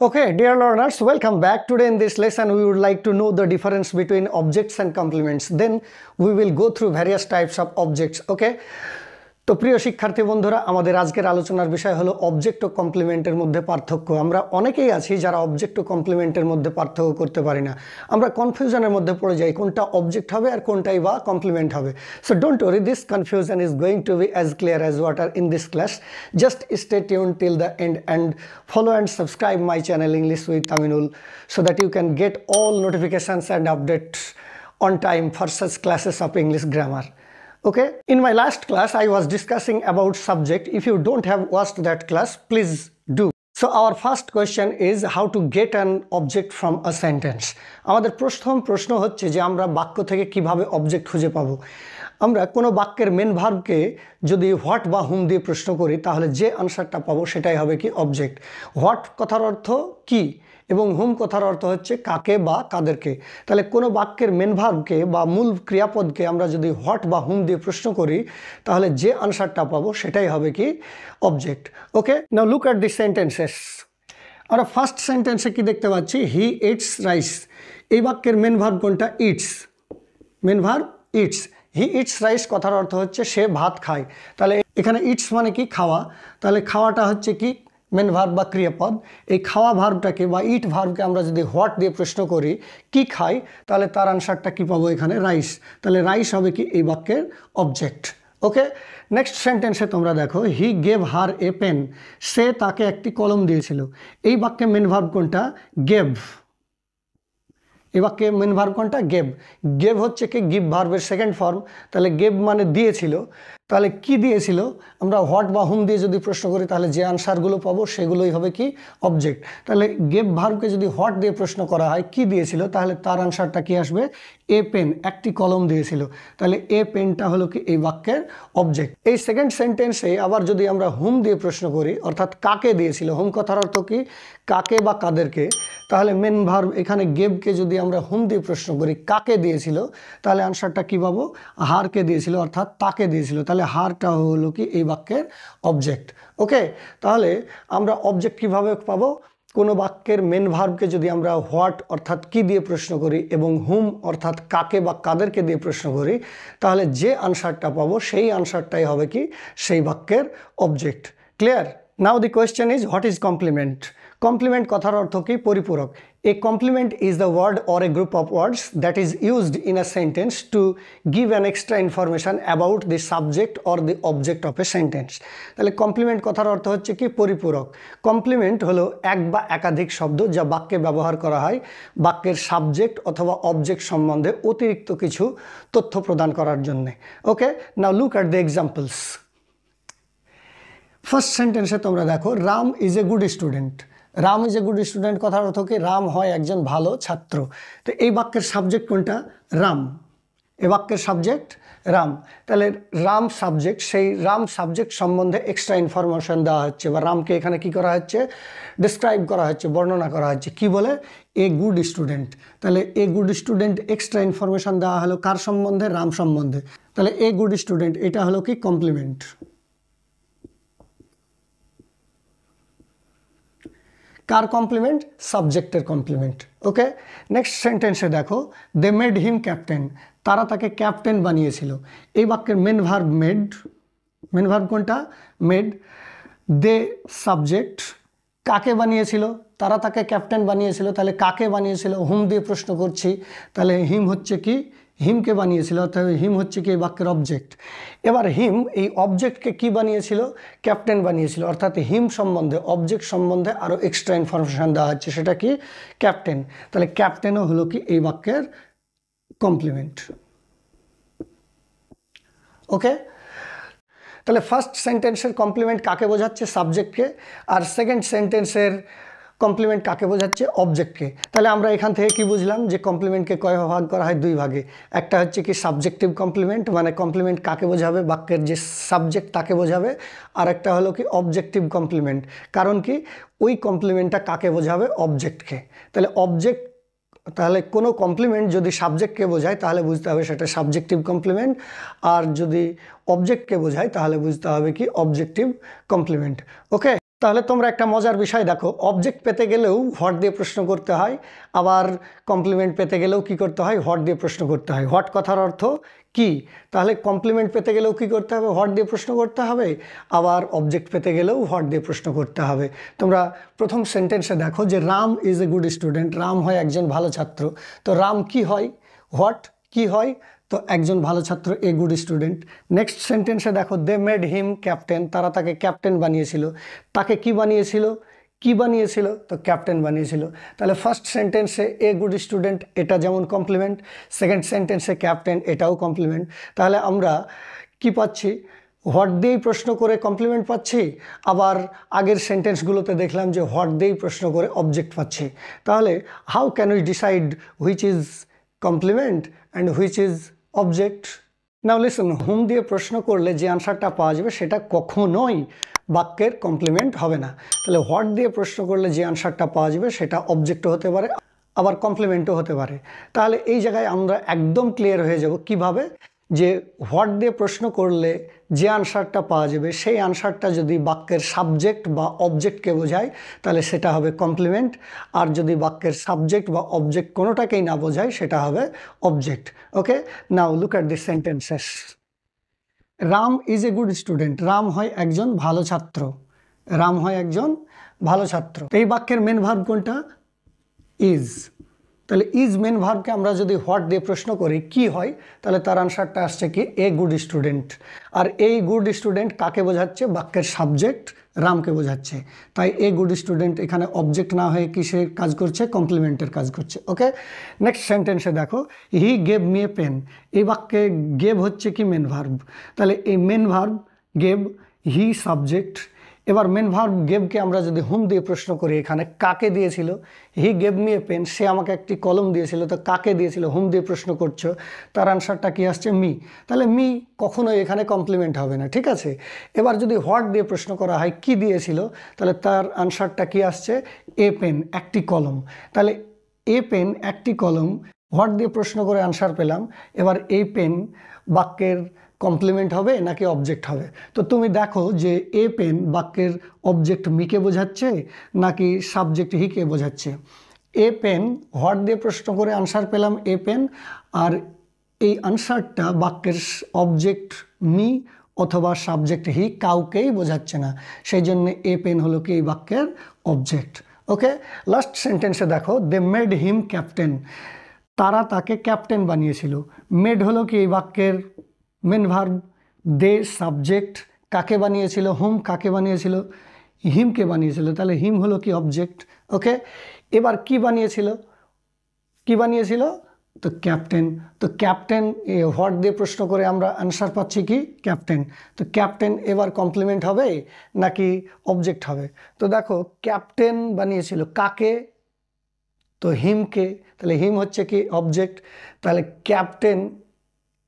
Okay, dear learners, welcome back. Today in this lesson, we would like to know the difference between objects and complements. Then we will go through various types of objects. Okay. তো প্রিয় শিক্ষার্থী বন্ধুরা, আমাদের আজকের আলোচনার বিষয় হলো object ও কমপ্লিমেন্টের মধ্যে পার্থক্য। আমরা অনেকেই আছি যারা অবজেক্ট ও কমপ্লিমেন্টের মধ্যে পার্থক্য করতে পারি না। আমরা কনফিউশনের মধ্যে পড়ে যাই কোনটা অবজেক্ট হবে আর কোনটাই বা কমপ্লিমেন্ট হবে। So don't worry, this confusion is going to B as clear as water in this class. Just stay tune till the end and follow and subscribe my channel English with Aminul so that you can get all notifications and updates on time for such classes of English grammar. Okay, in my last class I was discussing about subject. If you don't have watched that class, please do. So our first question is how to get an object from a sentence. আমাদের প্রশ্ন হচ্ছে যে আমরা বাক্য থেকে কিভাবে object খুঁজে পাবো। আমরা কোনো বাক্যের মেন ভার্বকে যদি হোয়াট বা হুম দিয়ে প্রশ্ন করি তাহলে যে আনসারটা পাবো সেটাই হবে কি অবজেক্ট। হোয়াট কথার অর্থ কি এবং হুম কথার অর্থ হচ্ছে কাকে বা কাদেরকে। তাহলে কোনো বাক্যের মেন ভার্বকে বা মূল ক্রিয়াপদকে আমরা যদি হোয়াট বা হুম দিয়ে প্রশ্ন করি তাহলে যে আনসারটা পাবো সেটাই হবে কি object. Okay, now look at the sentences. আমরা ফার্স্ট সেন্টেন্সে কি দেখতে পাচ্ছি, হি ইটস রাইস। এই বাক্যের মেন ভার্ব কোনটা? Eats. Main verb eats. He eats rice কথার অর্থ হচ্ছে সে ভাত খায়। তাহলে এখানে ইটস মানে কি? খাওয়া। তাহলে খাওয়াটা হচ্ছে কি মেন ভার্ব বা ক্রিয়াপদ। এই খাওয়া ভার্বটাকে বা ইট ভার্বকে আমরা যদি হোয়াট দিয়ে প্রশ্ন করি কি খাই, তাহলে তার আনসারটা কি পাবো? এখানে রাইস। তাহলে রাইস হবে কি এই বাক্যের অবজেক্ট। ওকে, নেক্সট সেন্টেন্সে তোমরা দেখো, he gave her A pen. সে তাকে একটি কলম দিয়েছিল। এই বাক্যে মেন ভার্ব কোনটা? গেভ। এই বাক্যে মেন ভার্ব কোনটা? গেভ। গেভ হচ্ছে কি গিভ ভার্বের সেকেন্ড ফর্ম। তাহলে গেভ মানে দিয়েছিল। তাহলে কি দিয়েছিল? আমরা হোয়াট বা হুম দিয়ে যদি প্রশ্ন করি তাহলে যে আনসারগুলো পাবো সেগুলোই হবে কি অবজেক্ট। তাহলে গেভ ভার্বকে যদি হোয়াট দিয়ে প্রশ্ন করা হয় কি দিয়েছিল, তাহলে তার আনসারটা কি আসবে? এ পেন, একটি কলম দিয়েছিল। তাহলে এ পেনটা হলো কি এই বাক্যের অবজেক্ট। এই সেকেন্ড সেন্টেন্সে আবার যদি আমরা হুম দিয়ে প্রশ্ন করি, অর্থাৎ কাকে দিয়েছিল, হুম কথার অর্থ কি কাকে বা কাদেরকে, তাহলে মেন ভার্ব এখানে গেভকে যদি আমরা হুম দিয়ে প্রশ্ন করি কাকে দিয়েছিল, তাহলে আনসারটা কি পাবো? হারকে দিয়েছিল, অর্থাৎ তাকে দিয়েছিল। তাহলে হারটা হলো কি এই বাক্যের অবজেক্ট। ওকে, তাহলে আমরা অবজেক্ট কিভাবে পাবো? কোনো বাক্যের মেন ভার্বকে যদি আমরা হোয়াট অর্থাৎ কি দিয়ে প্রশ্ন করি এবং হুম অর্থাৎ কাকে বা কাদেরকে দিয়ে প্রশ্ন করি, তাহলে যে আনসারটা পাবো সেই আনসারটাই হবে কি সেই বাক্যের object. Clear? Now the question is what is complement. Complement কথার অর্থ কি? পরিপূরক। A complement is the word or a group of words that is used in a sentence to give an extra information about the subject or the object of a sentence. তাহলে complement কথার অর্থ হচ্ছে কি পরিপূরক। Complement হলো এক বা একাধিক শব্দ যা বাক্যে ব্যবহার করা হয় বাক্যের সাবজেক্ট অথবা অবজেক্ট সম্বন্ধে অতিরিক্ত কিছু তথ্য প্রদান করার জন্য। Okay, now look at the examples. First সেন্টেন্সে তোমরা দেখো, Ram is a good student. Ram is a good student কথার অর্থ কি রাম হয় একজন ভালো ছাত্র। তো এই বাক্যের সাবজেক্ট কোনটা? রাম। এই বাক্যের সাবজেক্ট রাম। তাহলে রাম সাবজেক্ট, সেই রাম সাবজেক্ট সম্বন্ধে এক্সট্রা ইনফরমেশন দেওয়া হচ্ছে বা রামকে এখানে কি করা হচ্ছে? ডিসক্রাইব করা হচ্ছে, বর্ণনা করা হচ্ছে। কি বলে? A good student. তাহলে a good student extra information দেওয়া হলো কার সম্বন্ধে? রাম সম্বন্ধে। তাহলে এ গুড স্টুডেন্ট এটা হলো কি কমপ্লিমেন্ট। কার কমপ্লিমেন্ট? সাবজেক্টের কমপ্লিমেন্ট। ওকে, নেক্সট সেন্টেন্সে দেখো, দে মেড হিম ক্যাপ্টেন। তারা তাকে ক্যাপ্টেন বানিয়েছিল। এই বাক্যের main verb made. Main verb কোনটা? মেড। They subject. কাকে বানিয়েছিল? তারা তাকে ক্যাপ্টেন বানিয়েছিল। তাহলে কাকে বানিয়েছিল? হুম দিয়ে প্রশ্ন করছি। তাহলে হিম হচ্ছে কি হিমকে বানিয়েছিল, অর্থাৎ হিম হচ্ছে কি এই বাক্যের অবজেক্ট। এবার হিম এই অবজেক্টকে কি বানিয়েছিল? ক্যাপ্টেন বানিয়েছিল। অর্থাৎ হিম সম্বন্ধে অবজেক্ট সম্বন্ধে আরও এক্সট্রা ইনফরমেশান দেওয়া হচ্ছে, সেটা কি ক্যাপ্টেন। তাহলে ক্যাপ্টেনও হলো কি এই বাক্যের কমপ্লিমেন্ট। ওকে, তাহলে ফার্স্ট সেন্টেন্সের কমপ্লিমেন্ট কাকে বোঝাচ্ছে? সাবজেক্টকে। আর সেকেন্ড সেন্টেন্সের কমপ্লিমেন্ট কাকে বোঝাচ্ছে? অবজেক্টকে। তাহলে আমরা এখান থেকে কি বুঝলাম যে কমপ্লিমেন্টকে কয় ভাগ করা হয়? দুই ভাগে। একটা হচ্ছে কি সাবজেক্টিভ কমপ্লিমেন্ট, মানে কমপ্লিমেন্ট কাকে বোঝাবে? বাক্যের যে সাবজেক্ট তাকে বোঝাবে। আর একটা হলো কি অবজেক্টিভ কমপ্লিমেন্ট। কারণ কি ওই কমপ্লিমেন্টটা কাকে বোঝাবে? অবজেক্টকে। তাহলে অবজেক্ট, তাহলে কোনো কমপ্লিমেন্ট যদি সাবজেক্টকে বোঝায় তাহলে বুঝতে হবে সেটা সাবজেক্টিভ কমপ্লিমেন্ট, আর যদি অবজেক্টকে বোঝায় তাহলে বুঝতে হবে কি অবজেক্টিভ কমপ্লিমেন্ট। ওকে। তাহলে তোমরা একটা মজার বিষয় দেখো, অবজেক্ট পেতে গেলেও হোয়াট দিয়ে প্রশ্ন করতে হয়, আবার কমপ্লিমেন্ট পেতে গেলেও কি করতে হয়, হোয়াট দিয়ে প্রশ্ন করতে হয়। হোয়াট কথার অর্থ কি, তাহলে কমপ্লিমেন্ট পেতে গেলেও কি করতে হবে, হোয়াট দিয়ে প্রশ্ন করতে হবে, আবার অবজেক্ট পেতে গেলেও হোয়াট দিয়ে প্রশ্ন করতে হবে। তোমরা প্রথম সেন্টেন্সে দেখো যে Ram is a good student, Ram হয় একজন ভালো ছাত্র। তো রাম কি হয়, হোয়াট কি হয়, তো একজন ভালো ছাত্র, এ গুড স্টুডেন্ট। নেক্সট সেন্টেন্সে দেখো দে মেড হিম ক্যাপ্টেন, তারা তাকে ক্যাপ্টেন বানিয়েছিল। তাকে কি বানিয়েছিল, কি বানিয়েছিল, তো ক্যাপ্টেন বানিয়েছিল। তাহলে ফার্স্ট সেন্টেন্সে এ গুড স্টুডেন্ট, এটা যেমন কমপ্লিমেন্ট, সেকেন্ড সেন্টেন্সে ক্যাপ্টেন, এটাও কমপ্লিমেন্ট। তাহলে আমরা কি পাচ্ছি, হোয়াট দিয়েই প্রশ্ন করে কমপ্লিমেন্ট পাচ্ছি, আবার আগের সেন্টেন্সগুলোতে দেখলাম যে হোয়াট দিয়েই প্রশ্ন করে অবজেক্ট পাচ্ছি। তাহলে how can we decide which is complement and which is object? Now listen, whom দিয়ে প্রশ্ন করলে যে আনসারটা পাওয়া যাবে সেটা কখনোই বাক্যের কমপ্লিমেন্ট হবে না। তাহলে হোয়াট দিয়ে প্রশ্ন করলে যে আনসারটা পাওয়া যাবে সেটা অবজেক্টও হতে পারে, আবার কমপ্লিমেন্টও হতে পারে। তাহলে এই জায়গায় আমরা একদম ক্লিয়ার হয়ে যাব কিভাবে, যে হোয়াট দিয়ে প্রশ্ন করলে যে আনসারটা পাওয়া যাবে সেই আনসারটা যদি বাক্যের সাবজেক্ট বা অবজেক্টকে বোঝায় তাহলে সেটা হবে কমপ্লিমেন্ট, আর যদি বাক্যের সাবজেক্ট বা অবজেক্ট কোনোটাকেই না বোঝায় সেটা হবে object. Okay, now look at this sentences. Ram is a good student, Ram হয় একজন ভালো ছাত্র, রাম হয় একজন ভালো ছাত্র। এই বাক্যের মেন ভার্ব কোনটা, ইজ। তাহলে ইজ মেন ভার্বকে আমরা যদি হোয়াট দিয়ে প্রশ্ন করি কি হয়, তাহলে তার আনসারটা আসছে কি, এ গুড স্টুডেন্ট। আর এই গুড স্টুডেন্ট কাকে বোঝাচ্ছে, বাক্যের সাবজেক্ট রামকে বোঝাচ্ছে। তাই এ গুড স্টুডেন্ট এখানে অবজেক্ট না হয়ে কিসের কাজ করছে, কমপ্লিমেন্টের কাজ করছে। ওকে, নেক্সট সেন্টেন্সে দেখো he gave me a pen, এই বাক্যে গেভ হচ্ছে কি মেন ভার্ব। তাহলে এই main verb gave, he subject. এবার মেন ভার্ব গেভকে আমরা যদি হুম দিয়ে প্রশ্ন করি, এখানে কাকে দিয়েছিল, he gave me a pen, সে আমাকে একটি কলম দিয়েছিল। তো কাকে দিয়েছিল, হুম দিয়ে প্রশ্ন করছো, তার আনসারটা কি আসছে, মি। তাহলে মি কখনোই এখানে কমপ্লিমেন্ট হবে না, ঠিক আছে। এবার যদি হোয়াট দিয়ে প্রশ্ন করা হয় কি দিয়েছিল, তাহলে তার আনসারটা কি আসছে, এ পেন, একটি কলম। তাহলে এ পেন একটি কলম, হোয়াট দিয়ে প্রশ্ন করে আনসার পেলাম। এবার এই পেন বাক্যের কমপ্লিমেন্ট হবে নাকি অবজেক্ট হবে? তো তুমি দেখো যে এ পেন বাক্যের অবজেক্ট মিকে বোঝাচ্ছে নাকি সাবজেক্ট হিকে বোঝাচ্ছে। এ পেন হোয়াট দিয়ে প্রশ্ন করে আনসার পেলাম এ পেন, আর এই আনসারটা বাক্যের অবজেক্ট মি অথবা সাবজেক্ট হি কাউকেই বোঝাচ্ছে না, সেই জন্য এ পেন হলো কি এই বাক্যের অবজেক্ট। ওকে, লাস্ট সেন্টেন্সে দেখো দে মেড হিম ক্যাপ্টেন, তারা তাকে ক্যাপ্টেন বানিয়েছিল। মেড হলো কি এই বাক্যের মেন ভার্ব, দে সাবজেক্ট, কাকে বানিয়েছিল, হুম কাকে বানিয়েছিল, হিমকে বানিয়েছিল। তাহলে হিম হলো কি অবজেক্ট। ওকে, এবার কি বানিয়েছিল, কি বানিয়েছিল, তো ক্যাপ্টেন। তো ক্যাপ্টেন হোয়াট দিয়ে প্রশ্ন করে আমরা আনসার পাচ্ছি কি, ক্যাপ্টেন। তো ক্যাপ্টেন এবার কমপ্লিমেন্ট হবে নাকি অবজেক্ট হবে? তো দেখো ক্যাপ্টেন বানিয়েছিল কাকে, তো হিমকে। তাহলে হিম হচ্ছে কি অবজেক্ট। তাহলে ক্যাপ্টেন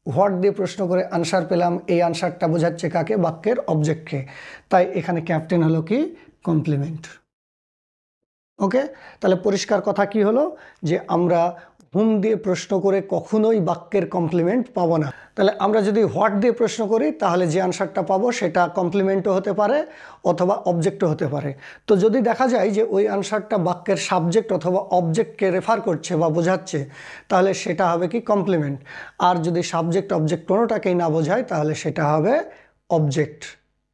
হোয়াট দিয়ে প্রশ্ন করে আনসার পেলাম, এই আনসারটা বোঝাচ্ছে কাকে, বাক্যের অবজেক্টকে। তাই এখানে ক্যাপ্টেন হলো কি কমপ্লিমেন্ট। ওকে, তাহলে পরিষ্কার কথা কি হলো, যে আমরা হুম দিয়ে প্রশ্ন করে কখনোই বাক্যের কমপ্লিমেন্ট পাবো না। তাহলে আমরা যদি হোয়াট দিয়ে প্রশ্ন করি তাহলে যে আনসারটা পাবো সেটা কমপ্লিমেন্টও হতে পারে অথবা অবজেক্টও হতে পারে। তো যদি দেখা যায় যে ওই আনসারটা বাক্যের সাবজেক্ট অথবা অবজেক্টকে রেফার করছে বা বোঝাচ্ছে, তাহলে সেটা হবে কি কমপ্লিমেন্ট। আর যদি সাবজেক্ট অবজেক্ট কোনোটাকেই না বোঝায় তাহলে সেটা হবে অবজেক্ট।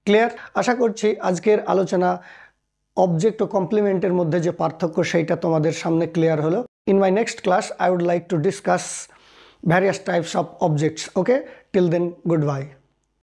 ক্লিয়ার? আশা করছি আজকের আলোচনা অবজেক্ট ও কমপ্লিমেন্টের মধ্যে যে পার্থক্য সেইটা তোমাদের সামনে ক্লিয়ার হলো। In my next class, I would like to discuss various types of objects. Okay, till then, goodbye.